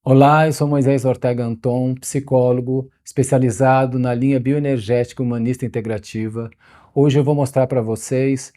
Olá, eu sou Moisés Ortega Anton, psicólogo especializado na linha bioenergética humanista integrativa. Hoje eu vou mostrar para vocês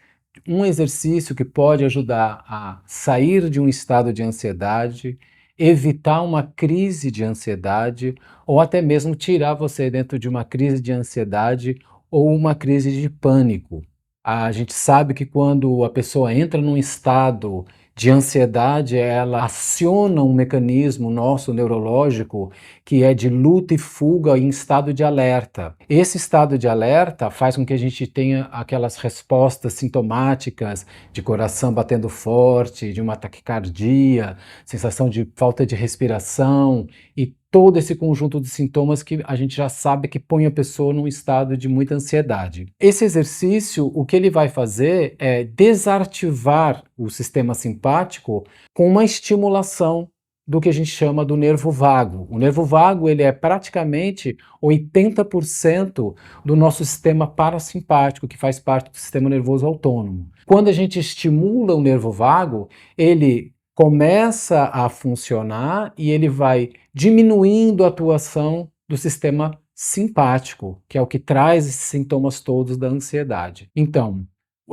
um exercício que pode ajudar a sair de um estado de ansiedade, evitar uma crise de ansiedade ou até mesmo tirar você dentro de uma crise de ansiedade ou uma crise de pânico. A gente sabe que quando a pessoa entra num estado de ansiedade, ela aciona um mecanismo nosso neurológico que é de luta e fuga em estado de alerta. Esse estado de alerta faz com que a gente tenha aquelas respostas sintomáticas de coração batendo forte, de uma taquicardia, sensação de falta de respiração e todo esse conjunto de sintomas que a gente já sabe que põe a pessoa num estado de muita ansiedade. Esse exercício, o que ele vai fazer é desativar o sistema simpático com uma estimulação do que a gente chama do nervo vago. O nervo vago, ele é praticamente 80% do nosso sistema parasimpático, que faz parte do sistema nervoso autônomo. Quando a gente estimula o nervo vago, ele começa a funcionar e ele vai diminuindo a atuação do sistema simpático, que é o que traz esses sintomas todos da ansiedade. Então,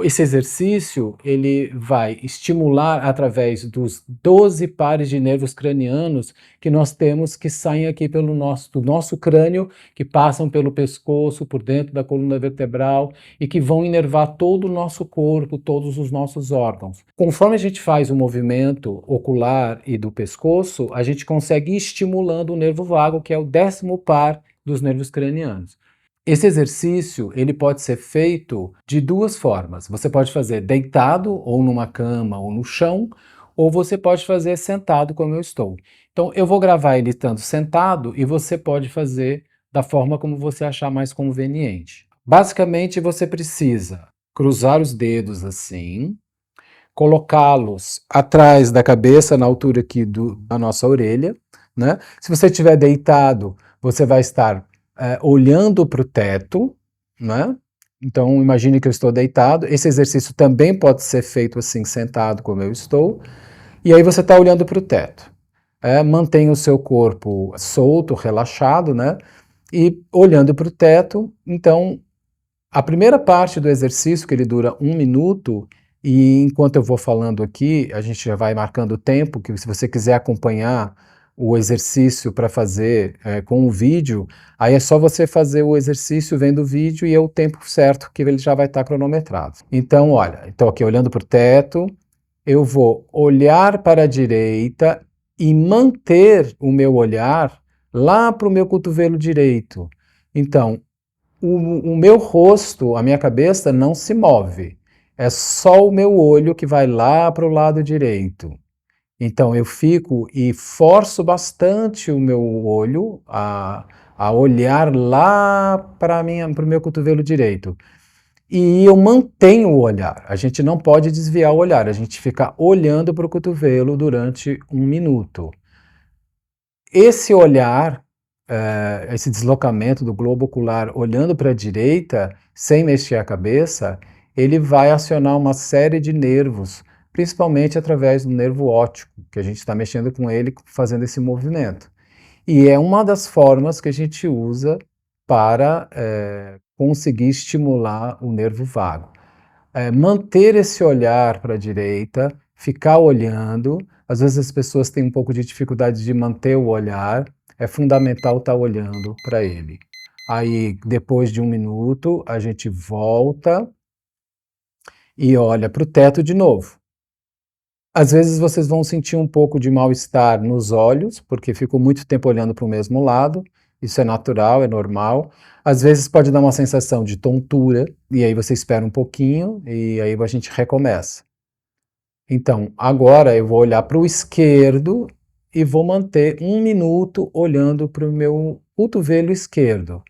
esse exercício ele vai estimular através dos 12 pares de nervos cranianos que nós temos que saem aqui do nosso crânio, que passam pelo pescoço, por dentro da coluna vertebral e que vão inervar todo o nosso corpo, todos os nossos órgãos. Conforme a gente faz o movimento ocular e do pescoço, a gente consegue ir estimulando o nervo vago, que é o 10º par dos nervos cranianos. Esse exercício ele pode ser feito de duas formas. Você pode fazer deitado, ou numa cama, ou no chão, ou você pode fazer sentado, como eu estou. Então, eu vou gravar ele estando sentado e você pode fazer da forma como você achar mais conveniente. Basicamente, você precisa cruzar os dedos assim, colocá-los atrás da cabeça, na altura aqui da nossa orelha, né? Se você estiver deitado, você vai estar olhando para o teto, né? Então, imagine que eu estou deitado. Esse exercício também pode ser feito assim, sentado, como eu estou. E aí você está olhando para o teto. Mantenha o seu corpo solto, relaxado, né? E olhando para o teto. Então, a primeira parte do exercício, que ele dura 1 minuto, e enquanto eu vou falando aqui, a gente já vai marcando o tempo, que se você quiser acompanhar o exercício para fazer com o vídeo, aí é só você fazer o exercício vendo o vídeo e é o tempo certo que ele já vai estar cronometrado. Então, olha, estou aqui olhando para o teto, eu vou olhar para a direita e manter o meu olhar lá para o meu cotovelo direito. Então, o meu rosto, a minha cabeça não se move. É só o meu olho que vai lá para o lado direito. Então eu fico e forço bastante o meu olho a olhar lá para o meu cotovelo direito. E eu mantenho o olhar. A gente não pode desviar o olhar, a gente fica olhando para o cotovelo durante 1 minuto. Esse olhar, esse deslocamento do globo ocular olhando para a direita, sem mexer a cabeça, ele vai acionar uma série de nervos, principalmente através do nervo óptico, que a gente está mexendo com ele, fazendo esse movimento. E é uma das formas que a gente usa para conseguir estimular o nervo vago. Manter esse olhar para a direita, ficar olhando. Às vezes as pessoas têm um pouco de dificuldade de manter o olhar, é fundamental estar olhando para ele. Aí, depois de 1 minuto, a gente volta e olha para o teto de novo. Às vezes vocês vão sentir um pouco de mal-estar nos olhos, porque ficou muito tempo olhando para o mesmo lado. Isso é natural, é normal. Às vezes pode dar uma sensação de tontura, e aí você espera um pouquinho, e aí a gente recomeça. Então, agora eu vou olhar para o esquerdo e vou manter 1 minuto olhando para o meu cotovelo esquerdo.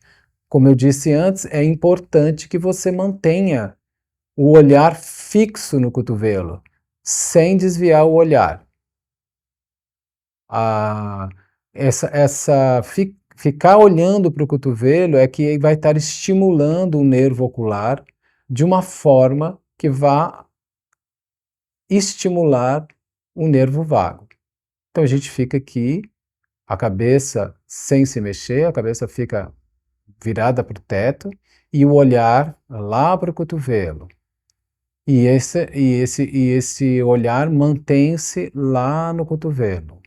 Como eu disse antes, é importante que você mantenha o olhar fixo no cotovelo, sem desviar o olhar. Ah, ficar olhando para o cotovelo é que vai estar estimulando o nervo ocular de uma forma que vá estimular o nervo vago. Então a gente fica aqui a cabeça sem se mexer, a cabeça fica virada para o teto e o olhar lá para o cotovelo. E esse olhar mantém-se lá no cotovelo.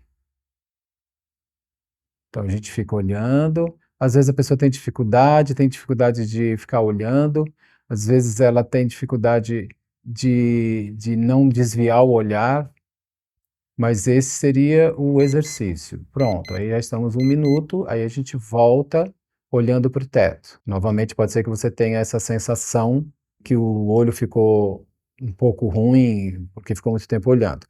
Então a gente fica olhando, às vezes a pessoa tem dificuldade de ficar olhando, às vezes ela tem dificuldade de não desviar o olhar, mas esse seria o exercício. Pronto, aí já estamos 1 minuto, aí a gente volta olhando para o teto. Novamente pode ser que você tenha essa sensação que o olho ficou um pouco ruim, porque ficou muito tempo olhando.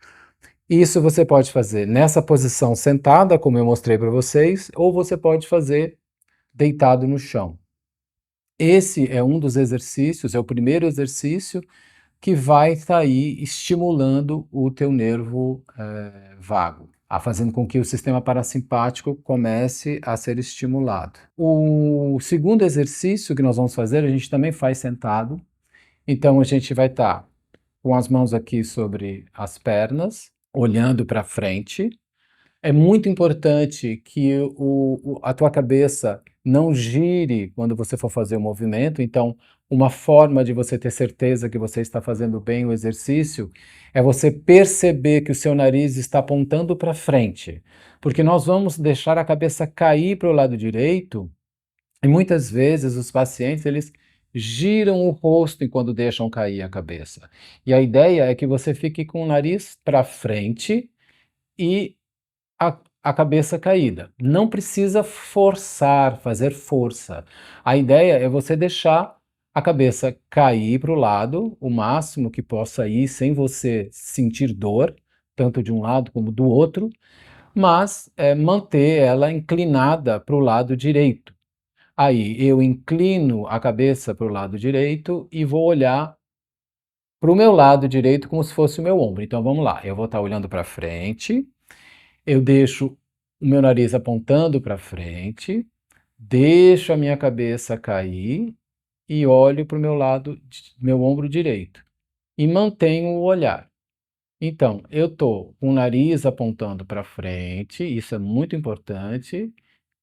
Isso você pode fazer nessa posição sentada, como eu mostrei para vocês, ou você pode fazer deitado no chão. Esse é um dos exercícios, é o primeiro exercício que vai estar aí estimulando o teu nervo vago, fazendo com que o sistema parasimpático comece a ser estimulado. O segundo exercício que nós vamos fazer, a gente também faz sentado, então a gente vai estar com as mãos aqui sobre as pernas, olhando para frente. É muito importante que a tua cabeça não gire quando você for fazer o movimento, então uma forma de você ter certeza que você está fazendo bem o exercício é você perceber que o seu nariz está apontando para frente, porque nós vamos deixar a cabeça cair para o lado direito e muitas vezes os pacientes eles giram o rosto enquanto deixam cair a cabeça. E a ideia é que você fique com o nariz para frente e a cabeça caída. Não precisa forçar, fazer força. A ideia é você deixar a cabeça cair para o lado, o máximo que possa ir, sem você sentir dor, tanto de um lado como do outro, mas manter ela inclinada para o lado direito. Aí eu inclino a cabeça para o lado direito e vou olhar para o meu lado direito como se fosse o meu ombro. Então vamos lá, eu vou estar olhando para frente, eu deixo o meu nariz apontando para frente, deixo a minha cabeça cair e olho para o meu lado, meu ombro direito e mantenho o olhar. Então, eu estou com o nariz apontando para frente, isso é muito importante,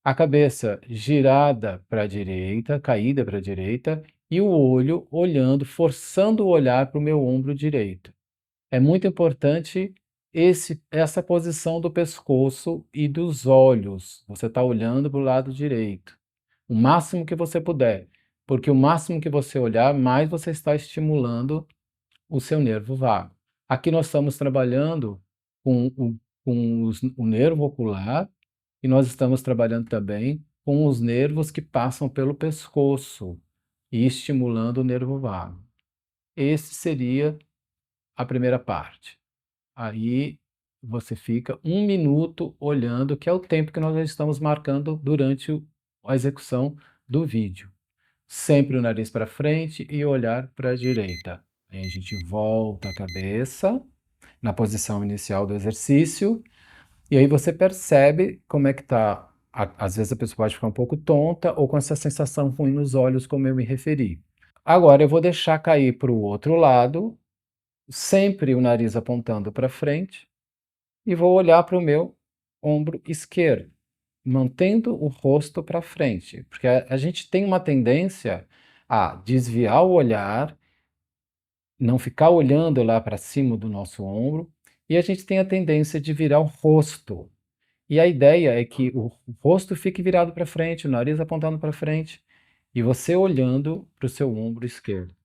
a cabeça girada para a direita, caída para a direita, e o olho olhando, forçando o olhar para o meu ombro direito. É muito importante essa posição do pescoço e dos olhos. Você está olhando para o lado direito, o máximo que você puder, porque o máximo que você olhar, mais você está estimulando o seu nervo vago. Aqui nós estamos trabalhando com o nervo ocular e nós estamos trabalhando também com os nervos que passam pelo pescoço e estimulando o nervo vago. Esse seria a primeira parte. Aí você fica 1 minuto olhando, que é o tempo que nós já estamos marcando durante a execução do vídeo. Sempre o nariz para frente e olhar para a direita. Aí a gente volta a cabeça na posição inicial do exercício e aí você percebe como é que está. Às vezes a pessoa pode ficar um pouco tonta ou com essa sensação ruim nos olhos, como eu me referi. Agora eu vou deixar cair para o outro lado, sempre o nariz apontando para frente, e vou olhar para o meu ombro esquerdo, mantendo o rosto para frente, porque a gente tem uma tendência a desviar o olhar, não ficar olhando lá para cima do nosso ombro, e a gente tem a tendência de virar o rosto. E a ideia é que o rosto fique virado para frente, o nariz apontando para frente, e você olhando para o seu ombro esquerdo.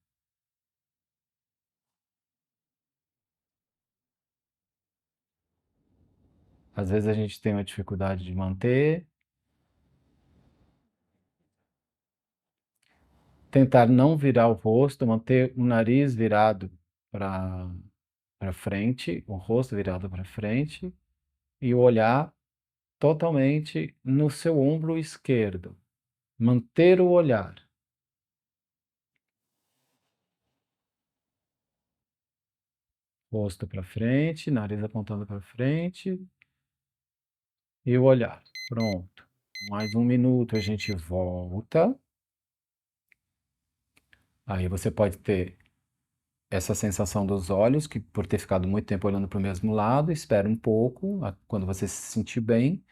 Às vezes a gente tem uma dificuldade de manter, tentar não virar o rosto, manter o nariz virado para frente, o rosto virado para frente e o olhar totalmente no seu ombro esquerdo. Manter o olhar. Rosto para frente, nariz apontando para frente e o olhar. Pronto. Mais 1 minuto a gente volta. Aí você pode ter essa sensação dos olhos, que por ter ficado muito tempo olhando para o mesmo lado, espera um pouco, quando você se sentir bem.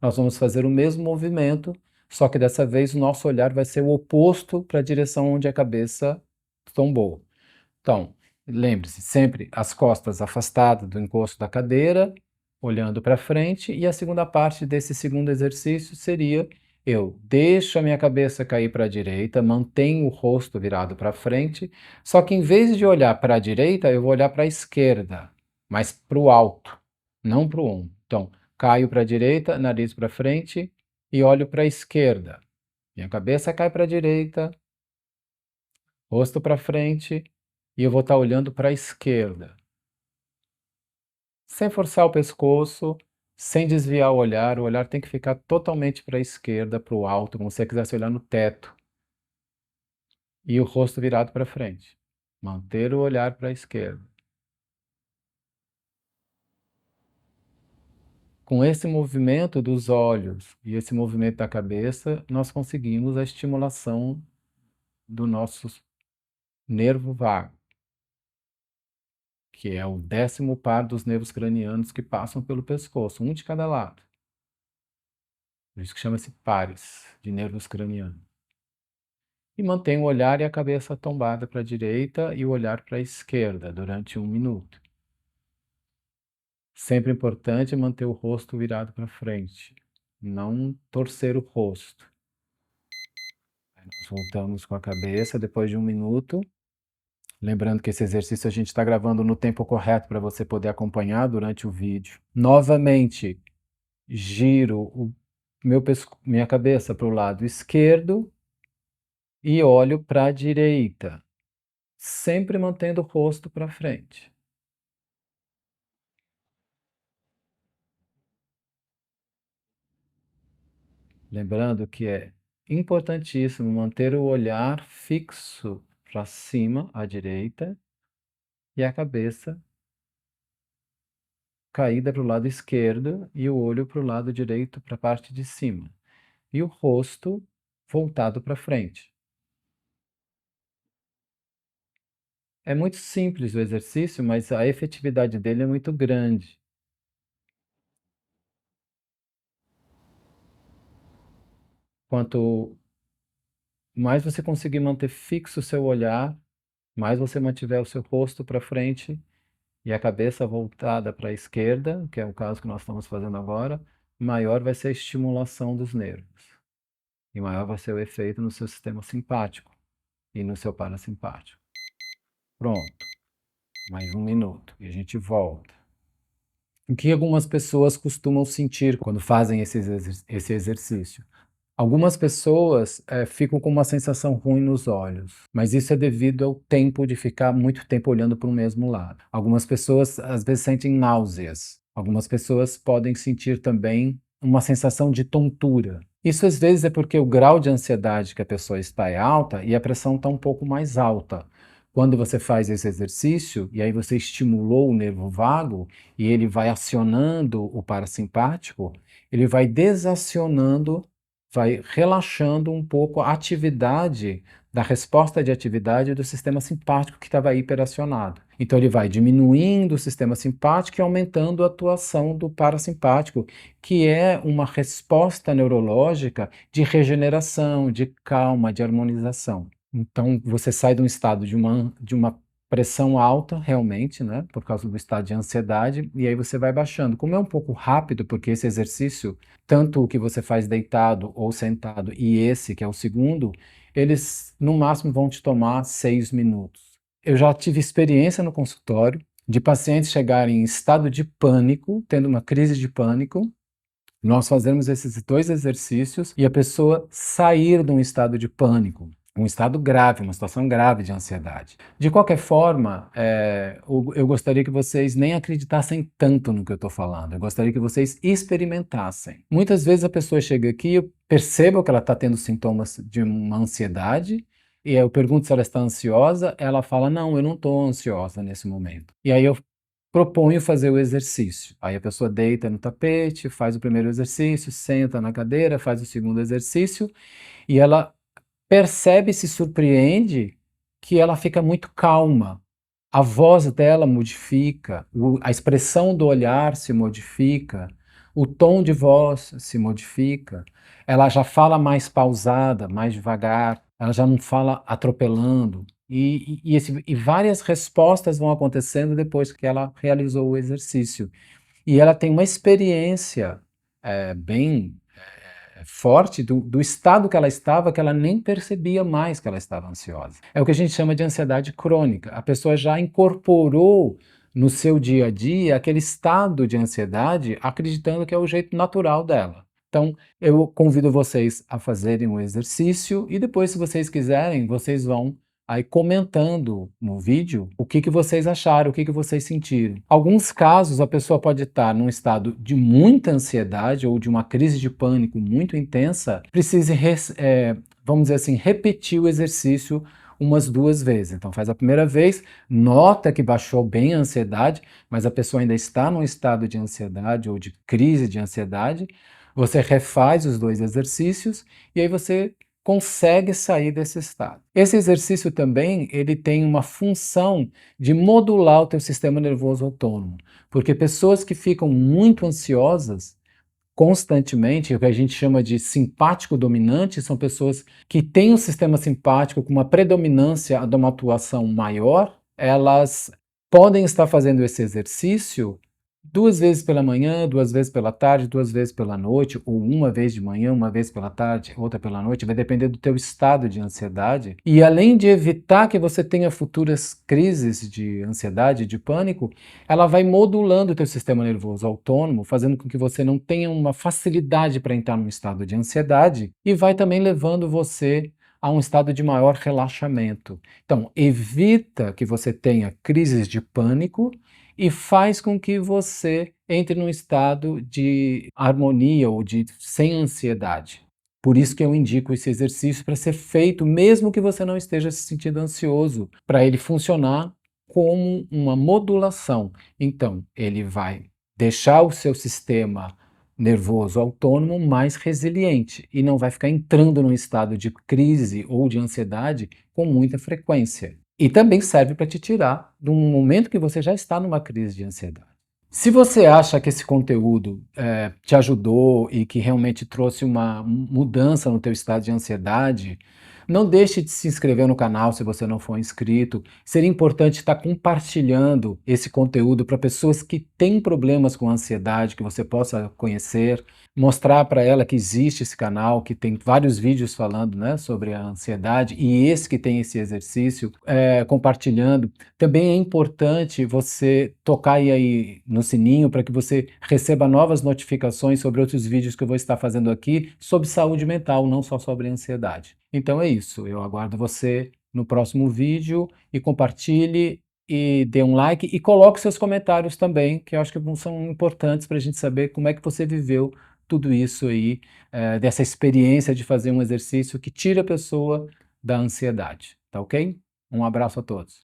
nós vamos fazer o mesmo movimento, só que dessa vez o nosso olhar vai ser o oposto para a direção onde a cabeça tombou. Então, lembre-se, sempre as costas afastadas do encosto da cadeira, olhando para frente, e a segunda parte desse segundo exercício seria: eu deixo a minha cabeça cair para a direita, mantenho o rosto virado para frente, só que em vez de olhar para a direita, eu vou olhar para a esquerda, mas para o alto, não para o ombro. Então, caio para a direita, nariz para frente e olho para a esquerda. Minha cabeça cai para a direita, rosto para frente, e eu vou estar olhando para a esquerda. Sem forçar o pescoço, sem desviar o olhar tem que ficar totalmente para a esquerda, para o alto, como se você quisesse olhar no teto. E o rosto virado para frente. Manter o olhar para a esquerda. Com esse movimento dos olhos e esse movimento da cabeça, nós conseguimos a estimulação do nosso nervo vago, que é o 10º par dos nervos cranianos que passam pelo pescoço, um de cada lado. Por isso que chama-se pares de nervos cranianos. E mantém o olhar e a cabeça tombada para a direita e o olhar para a esquerda durante 1 minuto. Sempre importante manter o rosto virado para frente, não torcer o rosto. Aí nós voltamos com a cabeça depois de 1 minuto. Lembrando que esse exercício a gente está gravando no tempo correto para você poder acompanhar durante o vídeo. Novamente, giro minha cabeça para o lado esquerdo e olho para a direita, sempre mantendo o rosto para frente. Lembrando que é importantíssimo manter o olhar fixo para cima, à direita, e a cabeça caída para o lado esquerdo e o olho para o lado direito, para a parte de cima. E o rosto voltado para frente. É muito simples o exercício, mas a efetividade dele é muito grande. Quanto mais você conseguir manter fixo o seu olhar, mais você mantiver o seu rosto para frente e a cabeça voltada para a esquerda, que é o caso que nós estamos fazendo agora, maior vai ser a estimulação dos nervos. E maior vai ser o efeito no seu sistema simpático e no seu parasimpático. Pronto. Mais 1 minuto e a gente volta. O que algumas pessoas costumam sentir quando fazem esse exercício? Algumas pessoas ficam com uma sensação ruim nos olhos, mas isso é devido ao tempo de ficar muito tempo olhando para o mesmo lado. Algumas pessoas às vezes sentem náuseas. Algumas pessoas podem sentir também uma sensação de tontura. Isso às vezes é porque o grau de ansiedade que a pessoa está é alta e a pressão está um pouco mais alta. Quando você faz esse exercício, e aí você estimulou o nervo vago, e ele vai acionando o parasimpático, ele vai desacionando, vai relaxando um pouco a atividade da resposta de atividade do sistema simpático que estava hiperacionado. Então ele vai diminuindo o sistema simpático e aumentando a atuação do parasimpático, que é uma resposta neurológica de regeneração, de calma, de harmonização. Então você sai de um estado de uma pressão alta, realmente, né, por causa do estado de ansiedade, e aí você vai baixando. Como é um pouco rápido, porque esse exercício, tanto o que você faz deitado ou sentado e esse, que é o segundo, eles no máximo vão te tomar 6 minutos. Eu já tive experiência no consultório de pacientes chegarem em estado de pânico, tendo uma crise de pânico, nós fazemos esses 2 exercícios e a pessoa sair de um estado de pânico, um estado grave, uma situação grave de ansiedade. De qualquer forma, eu gostaria que vocês nem acreditassem tanto no que eu estou falando, eu gostaria que vocês experimentassem. Muitas vezes a pessoa chega aqui, eu percebo que ela está tendo sintomas de uma ansiedade, e eu pergunto se ela está ansiosa, ela fala, não, eu não estou ansiosa nesse momento. E aí eu proponho fazer o exercício. Aí a pessoa deita no tapete, faz o primeiro exercício, senta na cadeira, faz o segundo exercício, e ela percebe e se surpreende que ela fica muito calma. A voz dela modifica, a expressão do olhar se modifica, o tom de voz se modifica, ela já fala mais pausada, mais devagar, ela já não fala atropelando, e várias respostas vão acontecendo depois que ela realizou o exercício. E ela tem uma experiência bem forte do estado que ela nem percebia mais que ela estava ansiosa. É o que a gente chama de ansiedade crônica. A pessoa já incorporou no seu dia a dia aquele estado de ansiedade, acreditando que é o jeito natural dela. Então, eu convido vocês a fazerem o exercício e depois, se vocês quiserem, vocês vão aí comentando no vídeo o que vocês acharam, o que vocês sentiram. Alguns casos a pessoa pode estar num estado de muita ansiedade ou de uma crise de pânico muito intensa, precise, vamos dizer assim, repetir o exercício umas 2 vezes. Então faz a primeira vez, nota que baixou bem a ansiedade, mas a pessoa ainda está num estado de ansiedade ou de crise de ansiedade, você refaz os 2 exercícios e aí você consegue sair desse estado. Esse exercício também, ele tem uma função de modular o teu sistema nervoso autônomo, porque pessoas que ficam muito ansiosas constantemente, o que a gente chama de simpático dominante, são pessoas que têm um sistema simpático com uma predominância de uma atuação maior, elas podem estar fazendo esse exercício 2 vezes pela manhã, 2 vezes pela tarde, 2 vezes pela noite, ou uma vez de manhã, uma vez pela tarde, outra pela noite, vai depender do teu estado de ansiedade. E além de evitar que você tenha futuras crises de ansiedade, de pânico, ela vai modulando o teu sistema nervoso autônomo, fazendo com que você não tenha uma facilidade para entrar num estado de ansiedade e vai também levando você a um estado de maior relaxamento. Então, evita que você tenha crises de pânico e faz com que você entre num estado de harmonia ou de sem ansiedade. Por isso que eu indico esse exercício para ser feito mesmo que você não esteja se sentindo ansioso, para ele funcionar como uma modulação. Então, ele vai deixar o seu sistema nervoso autônomo mais resiliente e não vai ficar entrando num estado de crise ou de ansiedade com muita frequência. E também serve para te tirar de um momento que você já está numa crise de ansiedade. Se você acha que esse conteúdo te ajudou e que realmente trouxe uma mudança no teu estado de ansiedade, não deixe de se inscrever no canal se você não for inscrito. Seria importante estar compartilhando esse conteúdo para pessoas que têm problemas com ansiedade, que você possa conhecer, mostrar para ela que existe esse canal, que tem vários vídeos falando, né, sobre a ansiedade, e esse que tem esse exercício, compartilhando. Também é importante você tocar aí no sininho para que você receba novas notificações sobre outros vídeos que eu vou estar fazendo aqui sobre saúde mental, não só sobre ansiedade. Então é isso, eu aguardo você no próximo vídeo e compartilhe e dê um like e coloque seus comentários também, que eu acho que são importantes para a gente saber como é que você viveu tudo isso aí, dessa experiência de fazer um exercício que tira a pessoa da ansiedade, tá ok? Um abraço a todos.